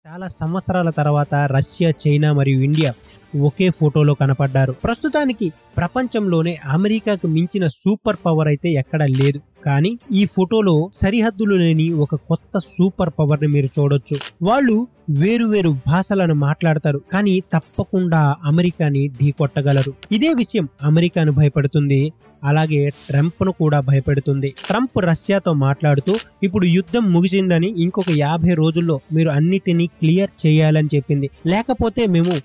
చాలా సంవత్సరాల తర్వాత రష్యా, చైనా మరియు ఇండియా ఒకే ఫోటోలో కనపడ్డారు. ప్రస్తుతానికి ప్రపంచంలోనే అమెరికాకు మించిన సూపర్ పవర్ అయితే ఎక్కడా లేదు. కానీ ఈ ఫోటోలో సరిహద్దులు లేని ఒక కొత్త సూపర్ పవర్ ని మీరు చూడొచ్చు. వాళ్ళు వేరు భాషలను మాట్లాడతారు, కానీ తప్పకుండా అమెరికాని ఢీకొట్టగలరు. ఇదే విషయం అమెరికాను భయపడుతుంది, అలాగే ట్రంప్ ను కూడా భయపెడుతుంది. ట్రంప్ రష్యాతో మాట్లాడుతూ ఇప్పుడు యుద్ధం ముగిసిందని, ఇంకొక 50 రోజుల్లో మీరు అన్నిటినీ క్లియర్ చేయాలని చెప్పింది. లేకపోతే మేము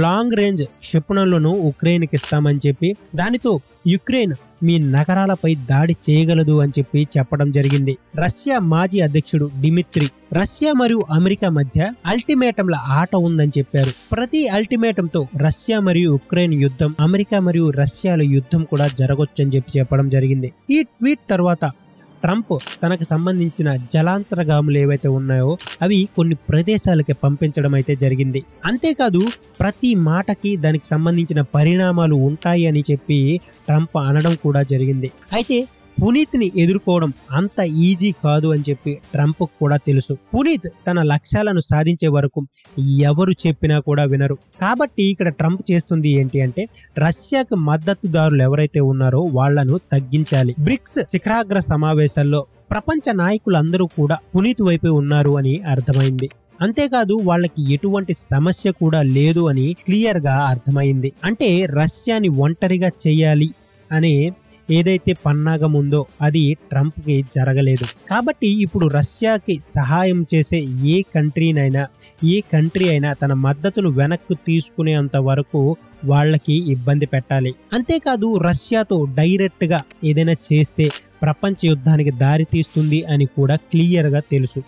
లాంగ్ రేంజ్ క్షిపణులను ఉక్రెయిన్కి ఇస్తామని చెప్పి, దానితో యుక్రెయిన్ మీ నగరాలపై దాడి చేయగలదు అని చెప్పి చెప్పడం జరిగింది. రష్యా మాజీ అధ్యక్షుడు డిమిత్రి రష్యా మరియు అమెరికా మధ్య అల్టిమేటంల ఆట ఉందని చెప్పారు. ప్రతి అల్టిమేటంతో రష్యా మరియు ఉక్రెయిన్ యుద్ధం, అమెరికా మరియు రష్యాల యుద్ధం కూడా జరగొచ్చని చెప్పడం జరిగింది. ఈ ట్వీట్ తర్వాత ట్రంప్ తనకు సంబంధించిన జలాంతరగాములు ఏవైతే ఉన్నాయో అవి కొన్ని ప్రదేశాలకి పంపించడం అయితే జరిగింది. అంతేకాదు ప్రతి మాటకి దానికి సంబంధించిన పరిణామాలు ఉంటాయి అని చెప్పి ట్రంప్ అనడం కూడా జరిగింది. అయితే పునీత్ ని ఎదుర్కోవడం అంత ఈజీ కాదు అని చెప్పి ట్రంప్ కూడా తెలుసు. పునీత్ తన లక్ష్యాలను సాధించే వరకు ఎవరు చెప్పినా కూడా వినరు. కాబట్టి ఇక్కడ ట్రంప్ చేస్తుంది ఏంటి అంటే, రష్యాకు మద్దతుదారులు ఎవరైతే ఉన్నారో వాళ్లను తగ్గించాలి. బ్రిక్స్ శిఖరాగ్ర సమావేశాల్లో ప్రపంచ నాయకులందరూ కూడా పునీత్ వైపే ఉన్నారు అని అర్థమైంది. అంతేకాదు వాళ్ళకి ఎటువంటి సమస్య కూడా లేదు అని క్లియర్ గా అర్థమైంది. అంటే రష్యాని ఒంటరిగా చెయ్యాలి అనే ఏదైతే పన్నాగం ఉందో అది ట్రంప్ కి జరగలేదు. కాబట్టి ఇప్పుడు రష్యాకి సహాయం చేసే ఏ కంట్రీ అయినా తన మద్దతును వెనక్కు తీసుకునేంత వరకు వాళ్ళకి ఇబ్బంది పెట్టాలి. అంతేకాదు రష్యాతో డైరెక్ట్ గా ఏదైనా చేస్తే ప్రపంచ యుద్ధానికి దారి తీస్తుంది అని కూడా క్లియర్ గా తెలుసు.